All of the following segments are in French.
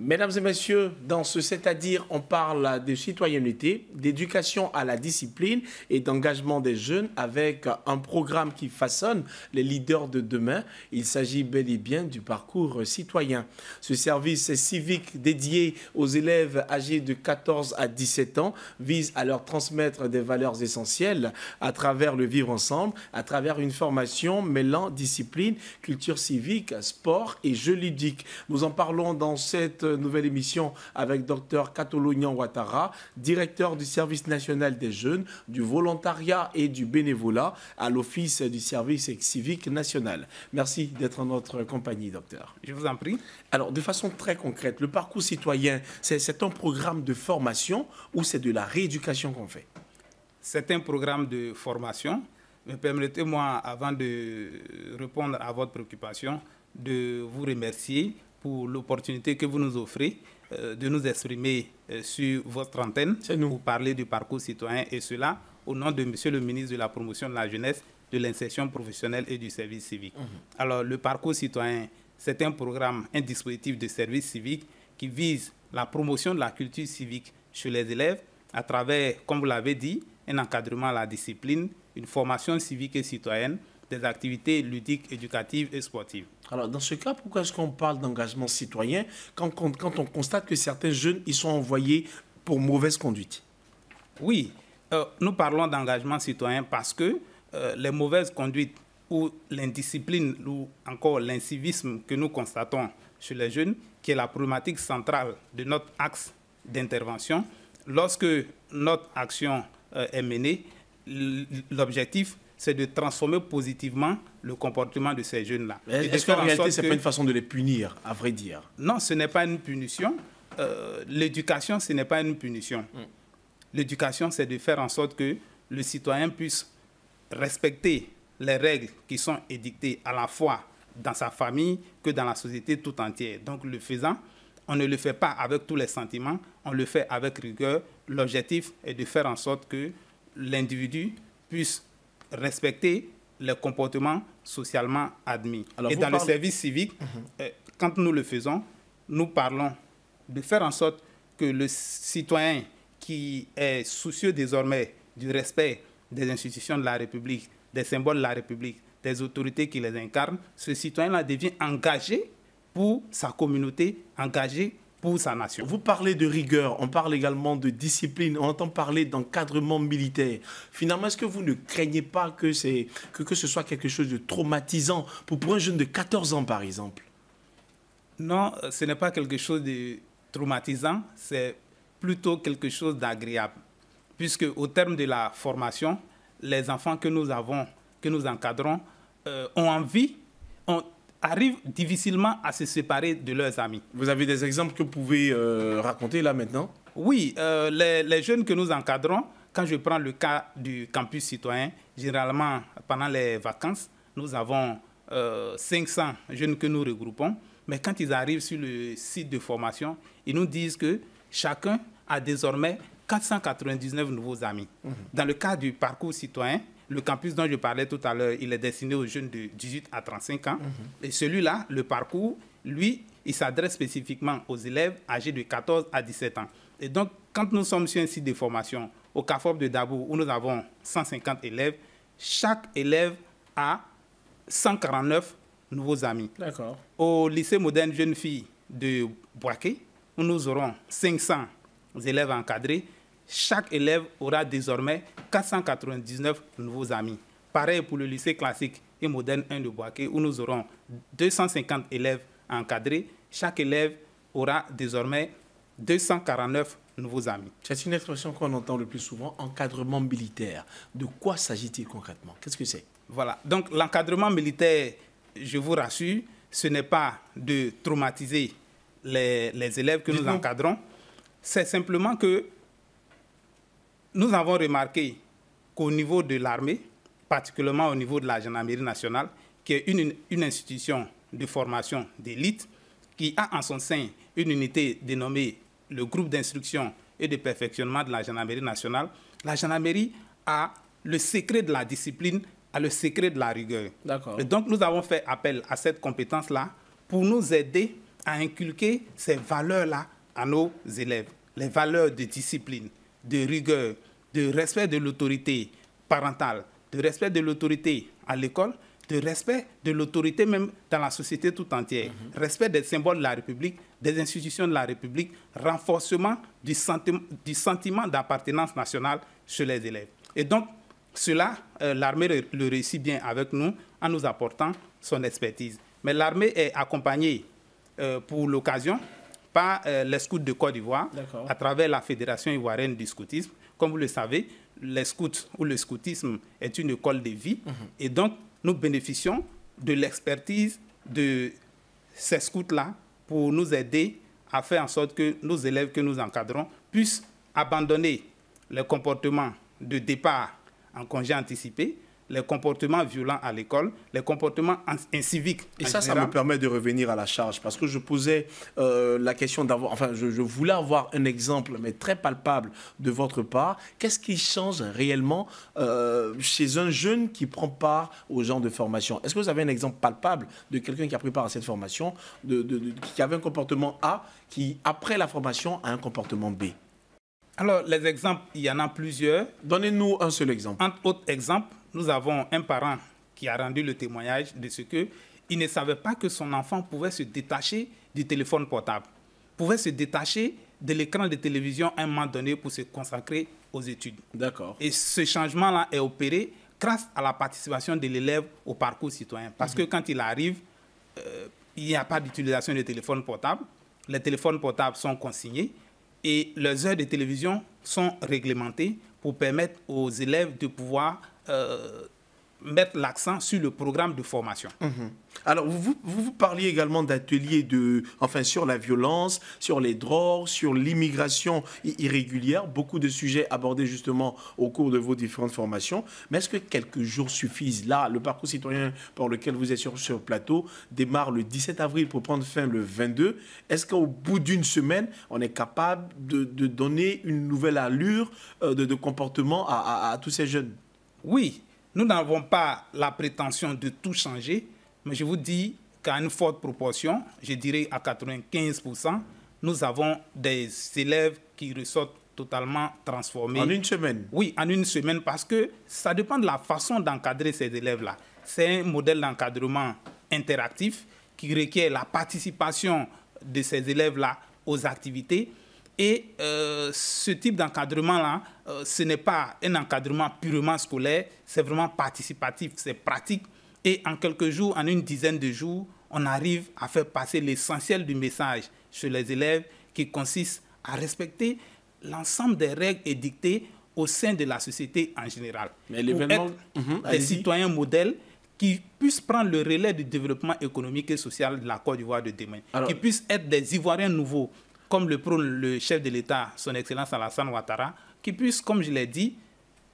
Mesdames et messieurs, dans ce c'est-à-dire, on parle de citoyenneté, d'éducation à la discipline et d'engagement des jeunes avec un programme qui façonne les leaders de demain. Il s'agit bel et bien du parcours citoyen. Ce service civique dédié aux élèves âgés de 14 à 17 ans vise à leur transmettre des valeurs essentielles à travers le vivre ensemble, à travers une formation mêlant discipline, culture civique, sport et jeux ludiques. Nous en parlons dans cette nouvelle émission avec Dr Katolo Nyan Ouattara, directeur du service national des jeunes, du volontariat et du bénévolat à l'Office du service civique national. Merci d'être en notre compagnie, docteur. Je vous en prie. Alors, de façon très concrète, le parcours citoyen, c'est un programme de formation ou c'est de la rééducation qu'on fait? C'est un programme de formation. Mais permettez-moi, avant de répondre à votre préoccupation, de vous remercier pour l'opportunité que vous nous offrez de nous exprimer sur votre antenne pour parler du parcours citoyen, et cela au nom de Monsieur le ministre de la Promotion de la Jeunesse, de l'Insertion professionnelle et du service civique. Alors, le parcours citoyen, c'est un programme, un dispositif de service civique qui vise la promotion de la culture civique chez les élèves à travers, comme vous l'avez dit, un encadrement à la discipline, une formation civique et citoyenne, des activités ludiques, éducatives et sportives. Alors, dans ce cas, pourquoi est-ce qu'on parle d'engagement citoyen quand on constate que certains jeunes y sont envoyés pour mauvaise conduite? Oui, nous parlons d'engagement citoyen parce que les mauvaises conduites ou l'indiscipline ou encore l'incivisme que nous constatons chez les jeunes, qui est la problématique centrale de notre axe d'intervention, lorsque notre action est menée, l'objectif, c'est de transformer positivement le comportement de ces jeunes-là. Est-ce qu'en réalité, ce n'est pas une façon de les punir, à vrai dire? Non, ce n'est pas une punition. L'éducation, ce n'est pas une punition. L'éducation, c'est de faire en sorte que le citoyen puisse respecter les règles qui sont édictées à la fois dans sa famille que dans la société tout entière. Donc, le faisant, on ne le fait pas avec tous les sentiments, on le fait avec rigueur. L'objectif est de faire en sorte que l'individu puisse respecter les comportements socialement admis. Alors, et dans le service civique, quand nous le faisons, nous parlons de faire en sorte que le citoyen qui est soucieux désormais du respect des institutions de la République, des symboles de la République, des autorités qui les incarnent, ce citoyen-là devient engagé pour sa communauté, engagé pour sa nation. Vous parlez de rigueur, on parle également de discipline, on entend parler d'encadrement militaire. Finalement, est-ce que vous ne craignez pas que ce soit quelque chose de traumatisant pour un jeune de 14 ans, par exemple? Non, ce n'est pas quelque chose de traumatisant, c'est plutôt quelque chose d'agréable. Puisque au terme de la formation, les enfants que nous avons, que nous encadrons, ont envie, arrivent difficilement à se séparer de leurs amis. Vous avez des exemples que vous pouvez raconter là maintenant? Oui, les jeunes que nous encadrons, quand je prends le cas du campus citoyen, généralement pendant les vacances, nous avons 500 jeunes que nous regroupons, mais quand ils arrivent sur le site de formation, ils nous disent que chacun a désormais 499 nouveaux amis. Dans le cas du parcours citoyen, le campus dont je parlais tout à l'heure, il est destiné aux jeunes de 18 à 35 ans. Et celui-là, le parcours, lui, il s'adresse spécifiquement aux élèves âgés de 14 à 17 ans. Et donc, quand nous sommes sur un site de formation, au CAFOB de Dabo, où nous avons 150 élèves, chaque élève a 149 nouveaux amis. D'accord. Au lycée moderne jeune fille de Boaké, où nous aurons 500 élèves encadrés, chaque élève aura désormais 499 nouveaux amis. Pareil pour le lycée classique et moderne 1 de Boaké, où nous aurons 250 élèves encadrés. Chaque élève aura désormais 249 nouveaux amis. C'est une expression qu'on entend le plus souvent, encadrement militaire. De quoi s'agit-il concrètement? Qu'est-ce que c'est? Voilà. Donc, l'encadrement militaire, je vous rassure, ce n'est pas de traumatiser les élèves que nous encadrons. C'est simplement que nous avons remarqué qu'au niveau de l'armée, particulièrement au niveau de la gendarmerie nationale, qui est une institution de formation d'élite, qui a en son sein une unité dénommée le groupe d'instruction et de perfectionnement de la gendarmerie nationale, la gendarmerie a le secret de la discipline, a le secret de la rigueur. D'accord. Et donc nous avons fait appel à cette compétence-là pour nous aider à inculquer ces valeurs-là à nos élèves. Les valeurs de discipline, de rigueur, de respect de l'autorité parentale, de respect de l'autorité à l'école, de respect de l'autorité même dans la société tout entière, respect des symboles de la République, des institutions de la République, renforcement du sentiment d'appartenance nationale chez les élèves. Et donc, cela, l'armée le réussit bien avec nous en nous apportant son expertise. Mais l'armée est accompagnée pour l'occasion par les scouts de Côte d'Ivoire à travers la Fédération ivoirienne du scoutisme. Comme vous le savez, les scouts ou le scoutisme est une école de vie. Et donc, nous bénéficions de l'expertise de ces scouts-là pour nous aider à faire en sorte que nos élèves que nous encadrons puissent abandonner les comportements de départ en congé anticipé, les comportements violents à l'école, les comportements inciviques. Et ça me permet de revenir à la charge, parce que je posais la question d'avoir, enfin, je voulais avoir un exemple, mais très palpable de votre part. Qu'est-ce qui change réellement chez un jeune qui prend part au genre de formation? Est-ce que vous avez un exemple palpable de quelqu'un qui a pris part à cette formation, qui avait un comportement A, qui, après la formation, a un comportement B? Alors, les exemples, il y en a plusieurs. Donnez-nous un seul exemple. Entre autres exemples, nous avons un parent qui a rendu le témoignage de ce qu'il ne savait pas que son enfant pouvait se détacher du téléphone portable, pouvait se détacher de l'écran de télévision à un moment donné pour se consacrer aux études. D'accord. Et ce changement-là est opéré grâce à la participation de l'élève au parcours citoyen. Parce que quand il arrive, il n'y a pas d'utilisation de téléphone portable. Les téléphones portables sont consignés et les heures de télévision sont réglementées pour permettre aux élèves de pouvoir mettre l'accent sur le programme de formation. Alors, vous parliez également d'ateliers sur la violence, sur les drogues, sur l'immigration irrégulière, beaucoup de sujets abordés justement au cours de vos différentes formations. Mais est-ce que quelques jours suffisent? Là, le parcours citoyen pour lequel vous êtes sur le plateau démarre le 17 avril pour prendre fin le 22. Est-ce qu'au bout d'une semaine, on est capable de donner une nouvelle allure de comportement à tous ces jeunes? Oui, nous n'avons pas la prétention de tout changer, mais je vous dis qu'à une forte proportion, je dirais à 95%, nous avons des élèves qui ressortent totalement transformés. En une semaine? Oui, en une semaine, parce que ça dépend de la façon d'encadrer ces élèves-là. C'est un modèle d'encadrement interactif qui requiert la participation de ces élèves-là aux activités. Et ce type d'encadrement-là, ce n'est pas un encadrement purement scolaire, c'est vraiment participatif, c'est pratique. Et en quelques jours, en une dizaine de jours, on arrive à faire passer l'essentiel du message chez les élèves qui consiste à respecter l'ensemble des règles édictées au sein de la société en général. Mais l'événement... des citoyens modèles qui puissent prendre le relais du développement économique et social de la Côte d'Ivoire de demain, qui puissent être des Ivoiriens nouveaux, comme le prône le chef de l'État, son Excellence Alassane Ouattara, qui puisse, comme je l'ai dit,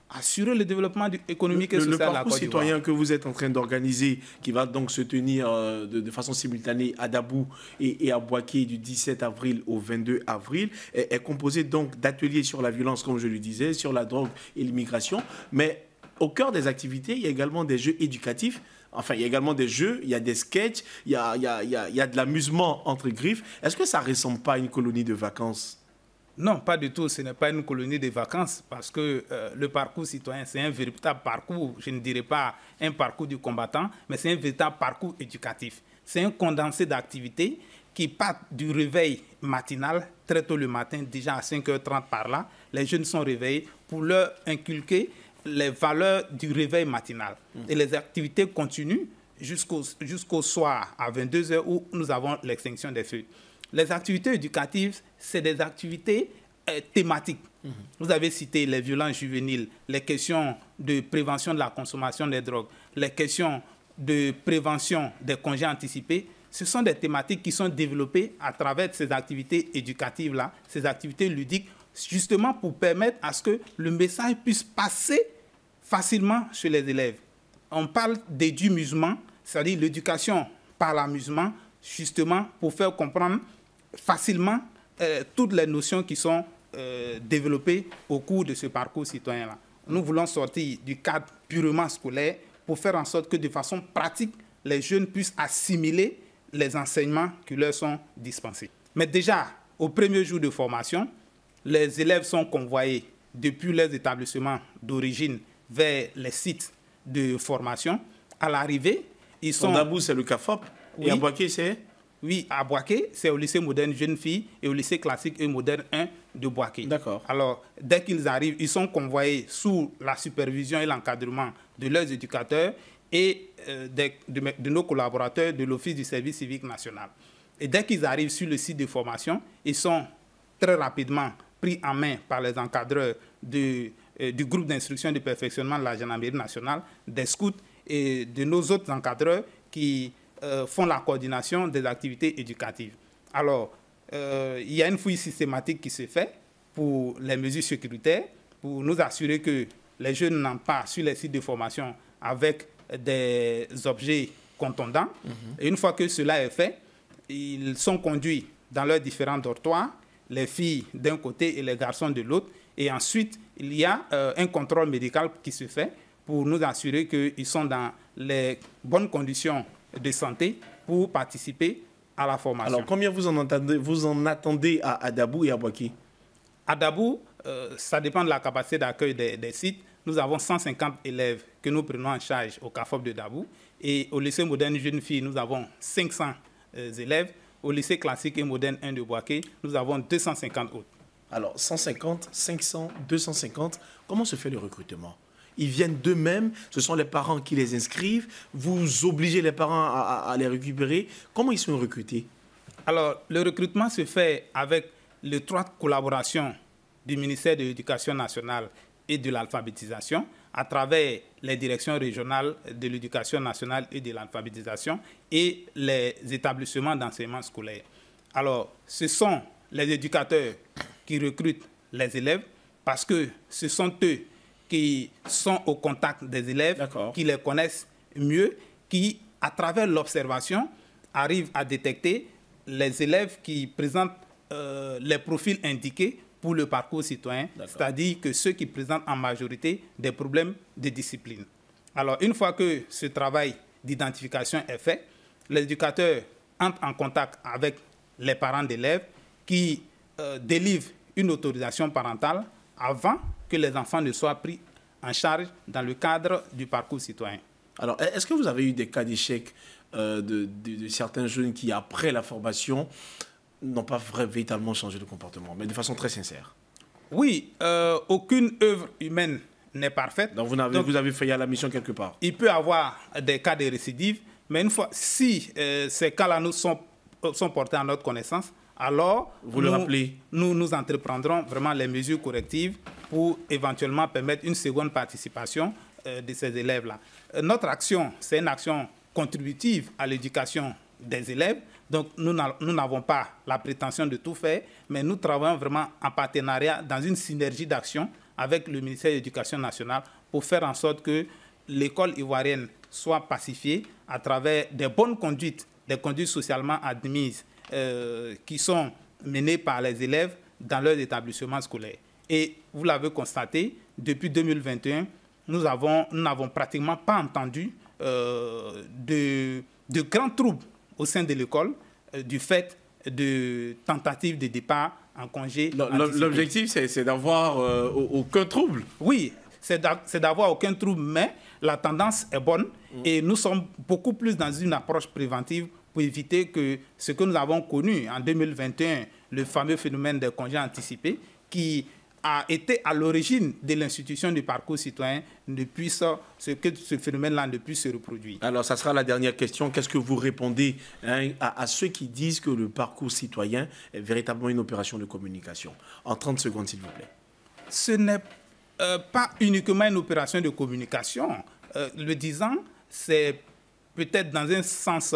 assurer le développement économique et social de la Côte d'Ivoire. Le parcours citoyen que vous êtes en train d'organiser, qui va donc se tenir de façon simultanée à Dabou et à Bouaké du 17 avril au 22 avril, est composé donc d'ateliers sur la violence, comme je le disais, sur la drogue et l'immigration. Mais au cœur des activités, il y a également des jeux éducatifs. Enfin, il y a également des jeux, il y a des sketchs, il y a de l'amusement entre griffes. Est-ce que ça ne ressemble pas à une colonie de vacances? Non, pas du tout. Ce n'est pas une colonie de vacances parce que le parcours citoyen, c'est un véritable parcours, je ne dirais pas un parcours du combattant, mais c'est un véritable parcours éducatif. C'est un condensé d'activités qui partent du réveil matinal, très tôt le matin, déjà à 5h30 par là. Les jeunes sont réveillés pour leur inculquer les valeurs du réveil matinal. Et les activités continuent jusqu'au soir à 22h où nous avons l'extinction des feux. Les activités éducatives, c'est des activités thématiques. Vous avez cité les violences juvéniles, les questions de prévention de la consommation des drogues, les questions de prévention des congés anticipés. Ce sont des thématiques qui sont développées à travers ces activités éducatives-là, ces activités ludiques, justement pour permettre à ce que le message puisse passer facilement chez les élèves. On parle d'édumusement, c'est-à-dire l'éducation par l'amusement, justement pour faire comprendre facilement toutes les notions qui sont développées au cours de ce parcours citoyen-là. Nous voulons sortir du cadre purement scolaire pour faire en sorte que de façon pratique, les jeunes puissent assimiler les enseignements qui leur sont dispensés. Mais déjà, au premier jour de formation, les élèves sont convoyés depuis leurs établissements d'origine vers les sites de formation. À l'arrivée, ils sont... Dabou, c'est le CAFOP. Oui. Et à Boaké, c'est... Oui, à Boaké, c'est au lycée moderne Jeunes Filles et au lycée classique et moderne 1 de Boaké. D'accord. Alors, dès qu'ils arrivent, ils sont convoyés sous la supervision et l'encadrement de leurs éducateurs et de nos collaborateurs de l'Office du service civique national. Et dès qu'ils arrivent sur le site de formation, ils sont très rapidement pris en main par les encadreurs du groupe d'instruction et de perfectionnement de la gendarmerie nationale, des scouts et de nos autres encadreurs qui font la coordination des activités éducatives. Alors, il y a une fouille systématique qui se fait pour les mesures sécuritaires, pour nous assurer que les jeunes n'entrent pas sur les sites de formation avec des objets contondants. Et une fois que cela est fait, ils sont conduits dans leurs différents dortoirs, les filles d'un côté et les garçons de l'autre. Et ensuite, il y a un contrôle médical qui se fait pour nous assurer qu'ils sont dans les bonnes conditions de santé pour participer à la formation. Alors, combien vous en attendez à Dabou et à Boaké? À Dabou, ça dépend de la capacité d'accueil des sites. Nous avons 150 élèves que nous prenons en charge au CAFOP de Dabou. Et au lycée moderne Jeunes Filles, nous avons 500 élèves. Au lycée classique et moderne 1 de Boaké, nous avons 250 autres. Alors, 150, 500, 250, comment se fait le recrutement? Ils viennent d'eux-mêmes, ce sont les parents qui les inscrivent, vous obligez les parents à les récupérer. Comment ils sont recrutés? Alors, le recrutement se fait avec l'étroite collaboration du ministère de l'Éducation nationale et de l'alphabétisation à travers les directions régionales de l'éducation nationale et de l'alphabétisation et les établissements d'enseignement scolaire. Alors, ce sont les éducateurs qui recrutent les élèves parce que ce sont eux qui sont au contact des élèves, qui les connaissent mieux, qui, à travers l'observation, arrivent à détecter les élèves qui présentent les profils indiqués pour le parcours citoyen, c'est-à-dire que ceux qui présentent en majorité des problèmes de discipline. Alors, une fois que ce travail d'identification est fait, l'éducateur entre en contact avec les parents d'élèves qui délivrent une autorisation parentale avant que les enfants ne soient pris en charge dans le cadre du parcours citoyen. Alors, est-ce que vous avez eu des cas d'échec de certains jeunes qui, après la formation, n'ont pas véritablement changé de comportement, mais de façon très sincère? Oui, aucune œuvre humaine n'est parfaite. Donc, vous avez failli à la mission quelque part. Il peut y avoir des cas de récidive, mais une fois, si ces cas-là sont portés à notre connaissance, alors nous entreprendrons vraiment les mesures correctives pour éventuellement permettre une seconde participation de ces élèves-là. Notre action, c'est une action contributive à l'éducation des élèves. Donc, nous n'avons pas la prétention de tout faire, mais nous travaillons vraiment en partenariat dans une synergie d'action avec le ministère de l'Éducation nationale pour faire en sorte que l'école ivoirienne soit pacifiée à travers des bonnes conduites, des conduites socialement admises qui sont menées par les élèves dans leurs établissements scolaires. Et vous l'avez constaté, depuis 2021, nous n'avons pratiquement pas entendu de grands troubles au sein de l'école du fait de tentatives de départ en congé. L'objectif, c'est d'avoir aucun trouble. Oui, c'est d'avoir aucun trouble, mais la tendance est bonne et nous sommes beaucoup plus dans une approche préventive pour éviter que ce que nous avons connu en 2021, le fameux phénomène des congés anticipés, qui a été à l'origine de l'institution du parcours citoyen, que ce phénomène-là ne puisse se reproduire. Alors, ça sera la dernière question. Qu'est-ce que vous répondez à ceux qui disent que le parcours citoyen est véritablement une opération de communication? En 30 secondes, s'il vous plaît. Ce n'est pas uniquement une opération de communication. Le disant, c'est peut-être dans un sens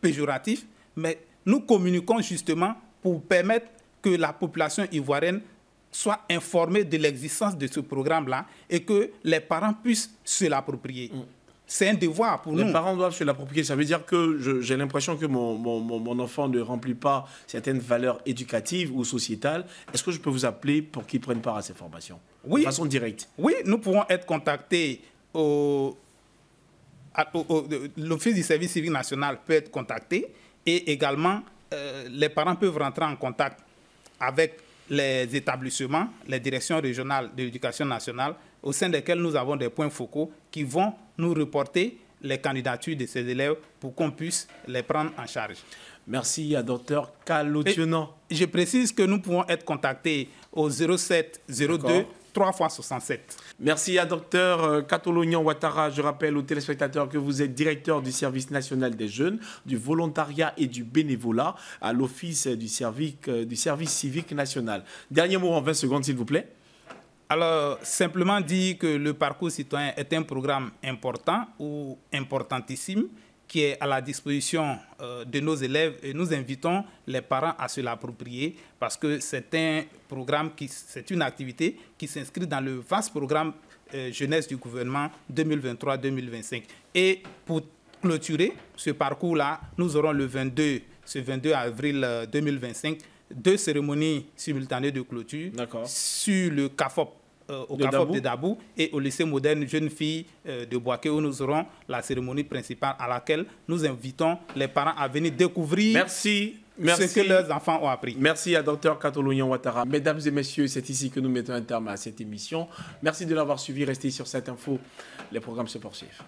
péjoratif, mais nous communiquons justement pour permettre que la population ivoirienne soit informée de l'existence de ce programme-là et que les parents puissent se l'approprier. C'est un devoir pour nous. Les parents doivent se l'approprier. Ça veut dire que j'ai l'impression que mon enfant ne remplit pas certaines valeurs éducatives ou sociétales. Est-ce que je peux vous appeler pour qu'ils prennent part à ces formations? Oui. De façon directe. Oui, nous pouvons être contactés l'Office du service civique national peut être contacté et également les parents peuvent rentrer en contact avec les établissements, les directions régionales de l'éducation nationale, au sein desquels nous avons des points focaux qui vont nous reporter les candidatures de ces élèves pour qu'on puisse les prendre en charge. Merci à Dr Kalotionan. Je précise que nous pouvons être contactés au 07 02 3 x 67. Merci à Dr Katolognan Ouattara. Je rappelle aux téléspectateurs que vous êtes directeur du service national des jeunes, du volontariat et du bénévolat à l'Office du service civique national. Dernier mot en 20 secondes, s'il vous plaît. Alors, simplement dire que le parcours citoyen est un programme important ou importantissime qui est à la disposition de nos élèves et nous invitons les parents à se l'approprier parce que c'est un programme, c'est une activité qui s'inscrit dans le vaste programme jeunesse du gouvernement 2023-2025. Et pour clôturer ce parcours-là, nous aurons ce 22 avril 2025, 2 cérémonies simultanées de clôture sur le CAFOP, au CAFOP de Dabou et au lycée moderne Jeune Fille de Boaké où nous aurons la cérémonie principale à laquelle nous invitons les parents à venir découvrir ce que leurs enfants ont appris. Merci à Dr Katolognan Ouattara. Mesdames et messieurs, c'est ici que nous mettons un terme à cette émission. Merci de l'avoir suivi. Restez sur cette info. Les programmes se poursuivent.